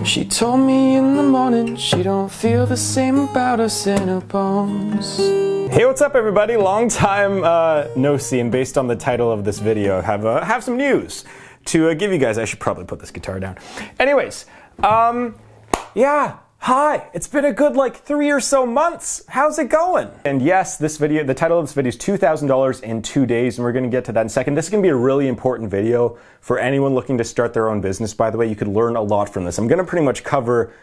She told me in the morning she don't feel the same about us in her bones. Hey, what's up everybody? Long time no see, and based on the title of this video, have some news to give you guys. I should probably put this guitar down. Anyways, yeah, hi. It's been a good like 3 or so months. How's it going? And yes, this video, the title of this video is $2,000 in 2 days, and we're gonna get to that in a second. This is gonna be a really important video for anyone looking to start their own business. By the way, you could learn a lot from this. I'm gonna pretty much cover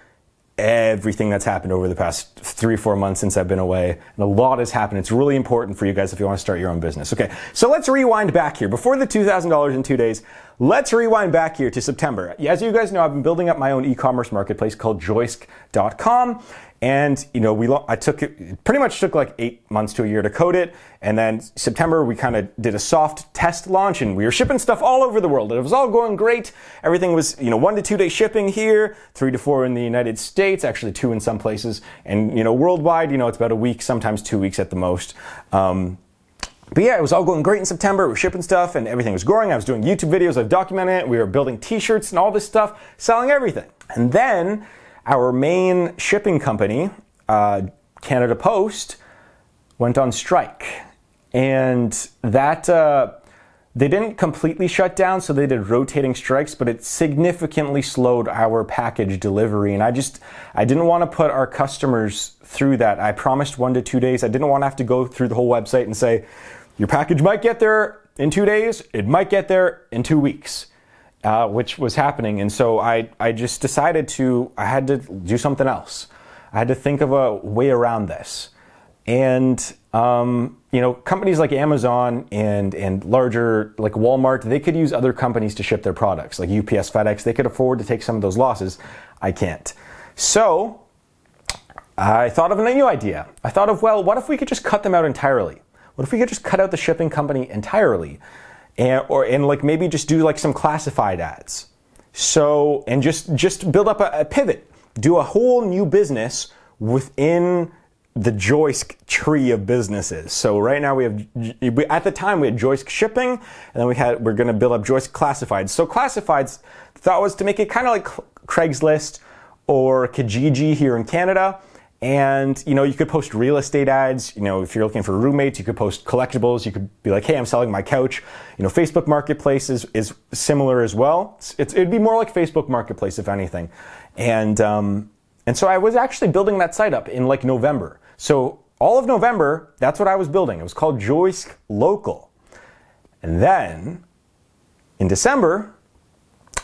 everything that's happened over the past 3 or 4 months since I've been away, and a lot has happened. It's really important for you guys if you want to start your own business. Okay, so let's rewind back here. Before the $2,000 in 2 days, let's rewind back here to September. As you guys know, I've been building up my own e-commerce marketplace called Joisk.com. And you know, it pretty much took like 8 months to a year to code it. And then September, we kind of did a soft test launch, and we were shipping stuff all over the world. And it was all going great. Everything was, 1 to 2 day shipping here, 3 to 4 in the United States, actually 2 in some places. And worldwide, it's about a week, sometimes 2 weeks at the most. But yeah, it was all going great in September. We were shipping stuff and everything was growing. I was doing YouTube videos, I was documenting it. We were building t-shirts and all this stuff, selling everything. And then our main shipping company, Canada Post, went on strike. And that, they didn't completely shut down, so they did rotating strikes, but it significantly slowed our package delivery. And I didn't want to put our customers through that. I promised 1 to 2 days. I didn't want to have to go through the whole website and say, your package might get there in 2 days, it might get there in 2 weeks. Which was happening. And so I just decided I had to do something else. I had to think of a way around this. And, companies like Amazon and larger like Walmart, they could use other companies to ship their products, like UPS, FedEx. They could afford to take some of those losses. I can't. So I thought of a new idea. I thought of, well, what if we could just cut them out entirely? What if we could just cut out the shipping company entirely? And like maybe just do like some classified ads. So, and just build up a pivot, do a whole new business within the Joisk tree of businesses. So right now at the time we had Joisk shipping, and then we're going to build up Joisk classifieds. So classifieds, the thought was to make it kind of like Craigslist or Kijiji here in Canada. And, you could post real estate ads. If you're looking for roommates, you could post collectibles. You could be like, hey, I'm selling my couch. Facebook Marketplace is similar as well. It'd be more like Facebook Marketplace, if anything. And so I was actually building that site up in like November. So all of November, that's what I was building. It was called Joisk Local. And then in December,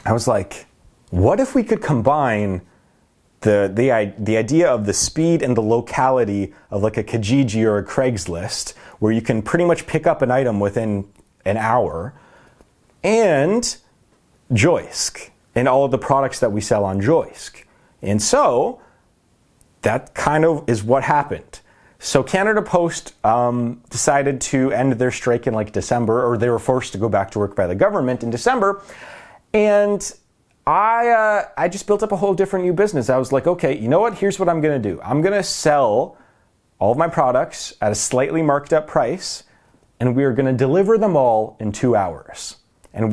I was like, what if we could combine the idea of the speed and the locality of like a Kijiji or a Craigslist, where you can pretty much pick up an item within an hour, and Joisk and all of the products that we sell on Joisk. And so that kind of is what happened. So Canada Post decided to end their strike in like December, or they were forced to go back to work by the government in December. And I just built up a whole different new business. I was like, okay, you know what? Here's what I'm going to do. I'm going to sell all of my products at a slightly marked up price, and we are going to deliver them all in 2 hours. And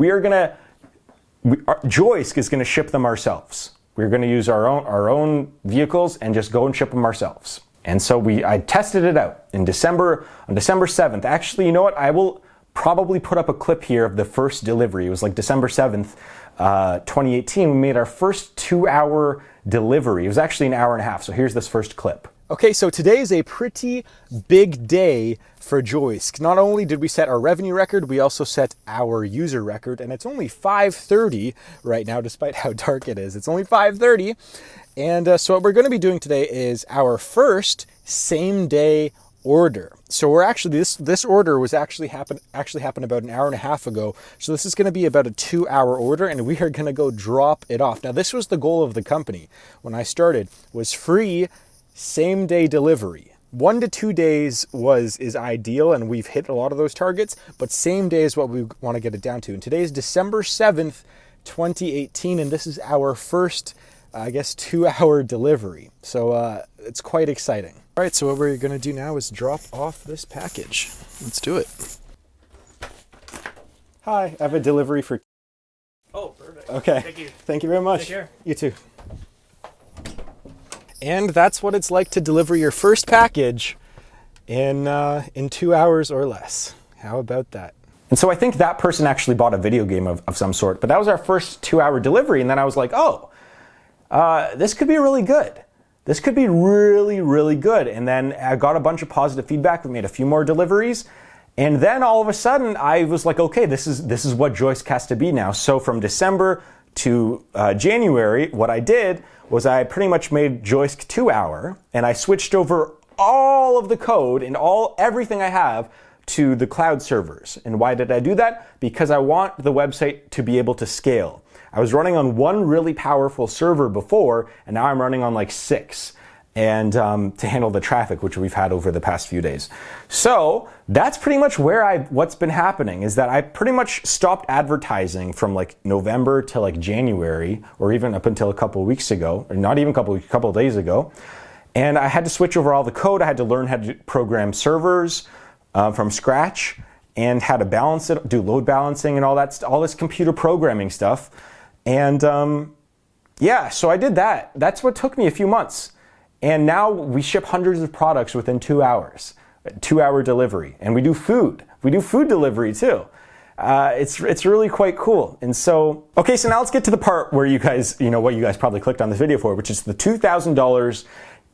Joisk is going to ship them ourselves. We're going to use our own vehicles and just go and ship them ourselves. And so I tested it out on December 7th. Actually, you know what? I will probably put up a clip here of the first delivery. It was like December 7th. 2018, we made our first 2-hour delivery. It was actually an hour and a half. So here's this first clip. Okay, so today is a pretty big day for Joisk. Not only did we set our revenue record, we also set our user record, and it's only 5:30 right now, despite how dark it is. It's only 5:30. And so what we're going to be doing today is our first same day order. So we're actually, this order was actually happened about an hour and a half ago. So this is going to be about a 2-hour order, and we are going to go drop it off. Now this was the goal of the company when I started, was free same day delivery. 1 to 2 days is ideal, and we've hit a lot of those targets, but same day is what we want to get it down to. And today is December 7th, 2018, and this is our first, 2-hour delivery. So it's quite exciting. All right, so what we're going to do now is drop off this package. Let's do it. Hi, I have a delivery for... Oh, perfect. Okay. Thank you. Thank you very much. Take care. You too. And that's what it's like to deliver your first package in 2 hours or less. How about that? And so I think that person actually bought a video game of some sort, but that was our first 2-hour delivery. And then I was like, oh, this could be really good. This could be really, really good. And then I got a bunch of positive feedback. We made a few more deliveries. And then all of a sudden I was like, okay, this is what Joisk has to be now. So from December to January, what I did was I pretty much made Joisk 2-hour, and I switched over all of the code and everything I have to the cloud servers. And why did I do that? Because I want the website to be able to scale. I was running on one really powerful server before, and now I'm running on like 6, and to handle the traffic which we've had over the past few days. So that's pretty much what's been happening, is that I pretty much stopped advertising from like November to like January, or even up until a couple of weeks ago, or not even a couple of days ago. And I had to switch over all the code. I had to learn how to program servers from scratch, and how to balance it, do load balancing and all this computer programming stuff. And yeah, so I did that. That's what took me a few months. And now we ship hundreds of products within 2 hours, 2-hour delivery. And we do food. We do food delivery too. It's really quite cool. And so, okay, so now let's get to the part where you guys, what you guys probably clicked on this video for, which is the $2,000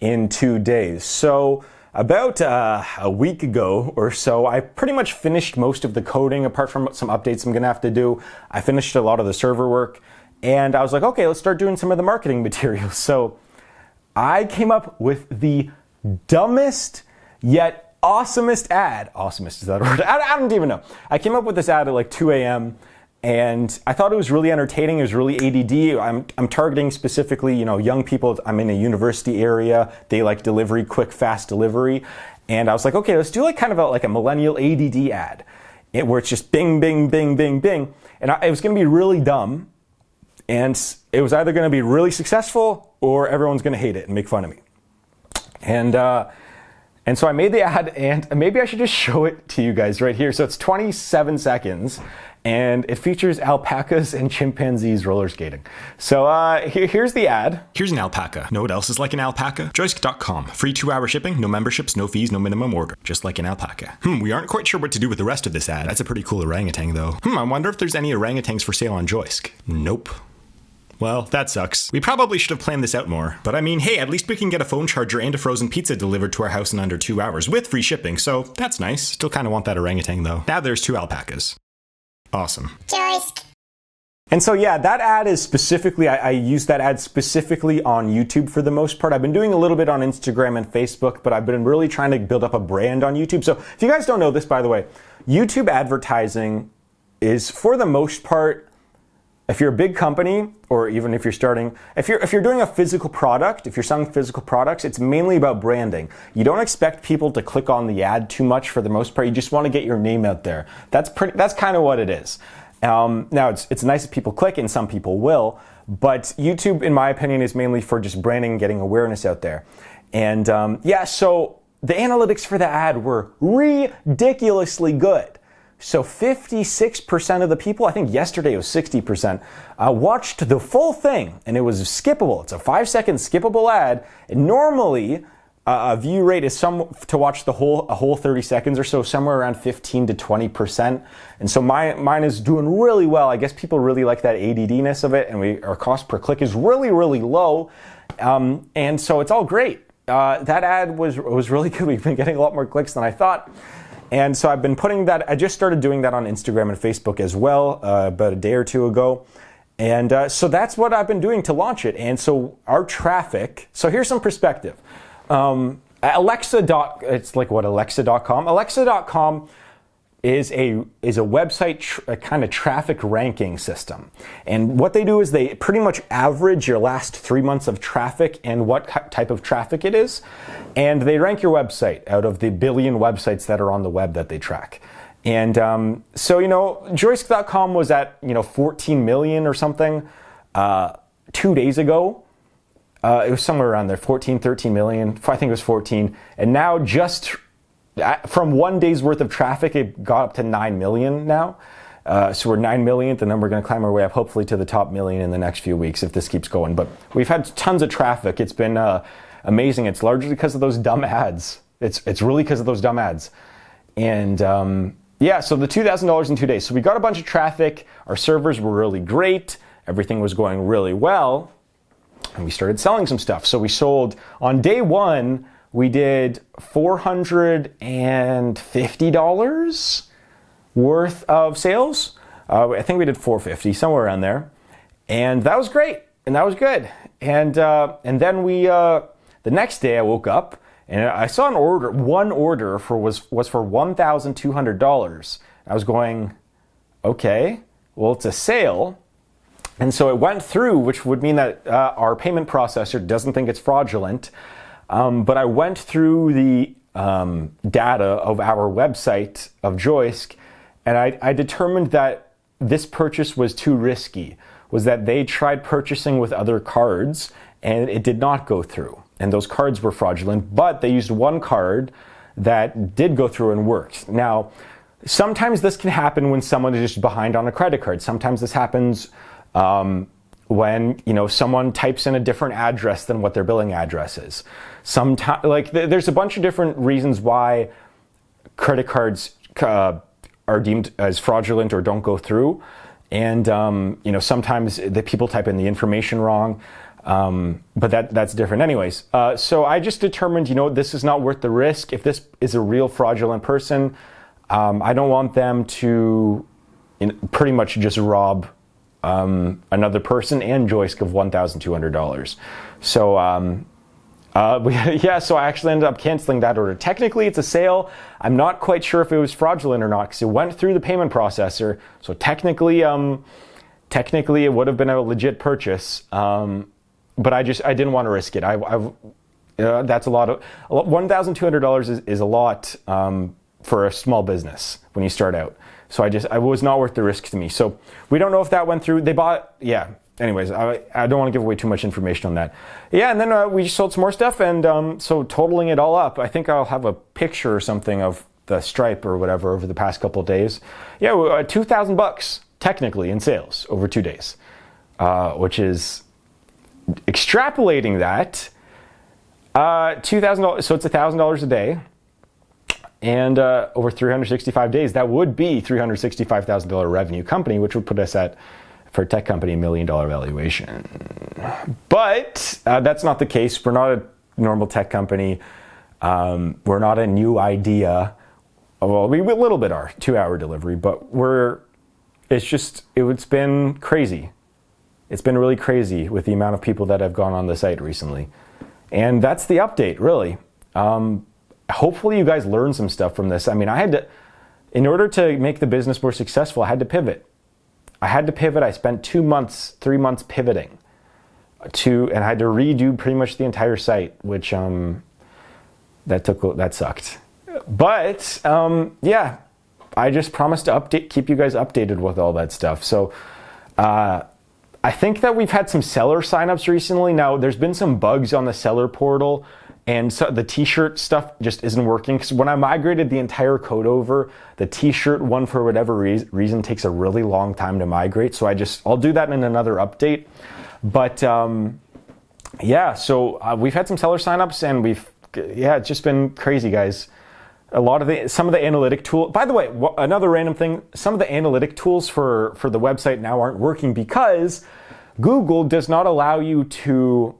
in 2 days. So about a week ago or so, I pretty much finished most of the coding, apart from some updates I'm gonna have to do. I finished a lot of the server work, and I was like, okay, let's start doing some of the marketing materials. So I came up with the dumbest yet awesomest ad. Awesomest, is that a word? I don't even know. I came up with this ad at like 2 a.m. and I thought it was really entertaining. It was really ADD. I'm targeting specifically, young people. I'm in a university area. They like delivery, quick, fast delivery. And I was like, okay, let's do like kind of like a millennial ADD ad, where it's just bing, bing, bing, bing, bing. And it was going to be really dumb. And it was either going to be really successful or everyone's going to hate it and make fun of me. And so I made the ad, and maybe I should just show it to you guys right here. So it's 27 seconds. And it features alpacas and chimpanzees roller skating. So here's the ad. Here's an alpaca. Know what else is like an alpaca? Joisk.com. Free 2-hour shipping, no memberships, no fees, no minimum order. Just like an alpaca. We aren't quite sure what to do with the rest of this ad. That's a pretty cool orangutan though. I wonder if there's any orangutans for sale on Joisk. Nope. Well, that sucks. We probably should have planned this out more. But I mean, hey, at least we can get a phone charger and a frozen pizza delivered to our house in under 2 hours with free shipping, so that's nice. Still kind of want that orangutan though. Now there's 2 alpacas. Awesome. Joisk. And so yeah, that ad is specifically, I use that ad specifically on YouTube for the most part. I've been doing a little bit on Instagram and Facebook, but I've been really trying to build up a brand on YouTube. So if you guys don't know this, by the way, YouTube advertising is, for the most part, if you're a big company, or even if you're starting, if you're doing a physical product, if you're selling physical products, it's mainly about branding. You don't expect people to click on the ad too much for the most part. You just want to get your name out there. That's kind of what it is. Now it's nice if people click, and some people will, but YouTube, in my opinion, is mainly for just branding and getting awareness out there. And yeah, so the analytics for the ad were ridiculously good. So 56% of the people, I think yesterday it was 60%, watched the full thing, and it was skippable. It's a 5-second skippable ad. And normally, a view rate is to watch a whole 30 seconds or so, somewhere around 15 to 20%. And so mine is doing really well. I guess people really like that ADD-ness of it, and our cost per click is really, really low. And so it's all great. That ad was really good. We've been getting a lot more clicks than I thought. And so I've been putting that, I just started doing that on Instagram and Facebook as well, about a day or two ago. And so that's what I've been doing to launch it. And so our traffic, so here's some perspective. It's like what, Alexa.com? Alexa.com is a website kind of traffic ranking system. And what they do is they pretty much average your last 3 months of traffic and what type of traffic it is. And they rank your website out of the billion websites that are on the web that they track. And so, Joisk.com was at, 14 million or something 2 days ago. It was somewhere around there, 14, 13 million. I think it was 14. And now just from 1 day's worth of traffic, it got up to 9 million now. So we're 9 millionth, and then we're going to climb our way up, hopefully to the top million in the next few weeks if this keeps going. But we've had tons of traffic. It's been amazing. It's largely because of those dumb ads. It's really because of those dumb ads. And yeah, so the $2,000 in 2 days. So we got a bunch of traffic. Our servers were really great. Everything was going really well. And we started selling some stuff. So we sold, on day one, we did $450 worth of sales. I think we did $450, somewhere around there. And that was great. And that was good. And then the next day I woke up and I saw one order was for $1,200. I was going, okay, well, it's a sale. And so it went through, which would mean that our payment processor doesn't think it's fraudulent. But I went through the data of our website of Joisk, and I determined that this purchase was too risky, was that they tried purchasing with other cards and it did not go through. And those cards were fraudulent, but they used one card that did go through and worked. Now, sometimes this can happen when someone is just behind on a credit card. Sometimes this happens when someone types in a different address than what their billing address is. Sometimes, there's a bunch of different reasons why credit cards are deemed as fraudulent or don't go through, and sometimes the people type in the information wrong, but that's different. Anyways, so I just determined, this is not worth the risk. If this is a real fraudulent person, I don't want them to pretty much just rob another person and Joisk of $1,200. So so I actually ended up canceling that order. Technically, it's a sale. I'm not quite sure if it was fraudulent or not because it went through the payment processor. So technically it would have been a legit purchase. But I didn't want to risk it. That's a lot of $1,200 is a lot for a small business when you start out. So I was not worth the risk to me. So we don't know if that went through. They bought, yeah. Anyways, I don't want to give away too much information on that. Yeah, and then we sold some more stuff, and so totaling it all up, I think I'll have a picture or something of the Stripe or whatever over the past couple of days. Yeah, $2,000 technically in sales over 2 days, which is extrapolating that $2,000. So it's $1,000 a day. And over 365 days, that would be $365,000 revenue company, which would put us at, for a tech company, $1 million valuation. But that's not the case. We're not a normal tech company. We're not a new idea. Well, we a little bit are, 2-hour delivery, but it's been crazy. It's been really crazy with the amount of people that have gone on the site recently. And that's the update, really. Hopefully you guys learned some stuff from this. I mean, in order to make the business more successful, I had to pivot. I spent 3 months pivoting and I had to redo pretty much the entire site, which that sucked. But yeah, I just promised to keep you guys updated with all that stuff. So I think that we've had some seller signups recently. Now, there's been some bugs on the seller portal, and so the t-shirt stuff just isn't working. Because when I migrated the entire code over, the t-shirt one, for whatever reason, takes a really long time to migrate. So I'll do that in another update. But yeah, so we've had some seller signups, and it's just been crazy, guys. Some of the analytic tool, by the way, another random thing, some of the analytic tools for the website now aren't working because Google does not allow you to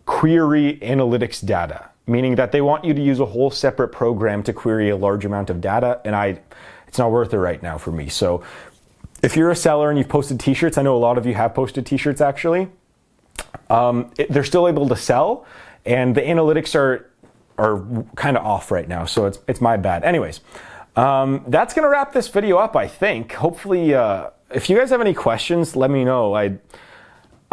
query analytics data, meaning that they want you to use a whole separate program to query a large amount of data, and it's not worth it right now for me. So if you're a seller and you've posted t-shirts, I know a lot of you have posted t-shirts actually, they're still able to sell, and the analytics are kind of off right now, so it's my bad. Anyways, that's gonna wrap this video up, I think. Hopefully, if you guys have any questions, let me know.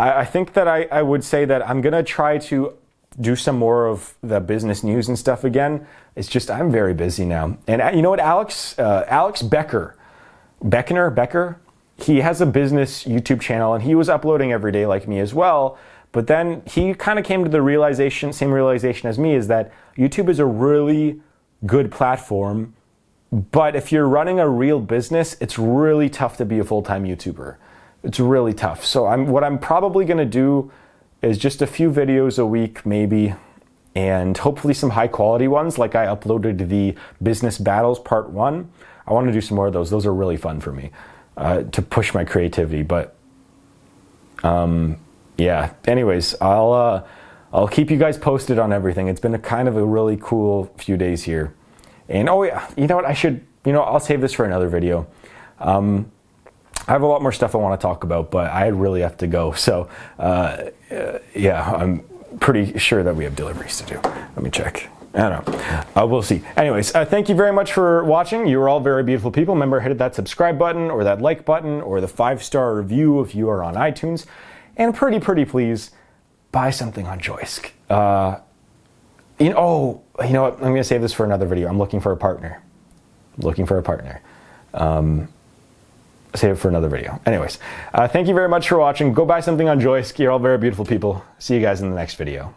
I think that I would say that I'm gonna try to do some more of the business news and stuff again. It's just I'm very busy now. And you know what, Alex Becker, he has a business YouTube channel, and he was uploading every day like me as well. But then he kind of came to the same realization as me, is that YouTube is a really good platform, but if you're running a real business, it's really tough to be a full-time YouTuber. It's really tough. So what I'm probably gonna do is just a few videos a week, maybe, and hopefully some high quality ones. Like I uploaded the Business Battles Part 1. I want to do some more of those. Those are really fun for me to push my creativity. But yeah, anyways, I'll keep you guys posted on everything. It's been a kind of a really cool few days here. And oh yeah, you know what, I'll save this for another video. I have a lot more stuff I want to talk about, but I really have to go. So yeah, I'm pretty sure that we have deliveries to do. Let me check. I don't know. We'll see. Anyways, thank you very much for watching. You are all very beautiful people. Remember, hit that subscribe button or that like button or the 5-star review if you are on iTunes. And pretty please, buy something on Joisk. You know what? I'm going to save this for another video. I'm looking for a partner. Save it for another video. Anyways, thank you very much for watching. Go buy something on Joisk. You're all very beautiful people. See you guys in the next video.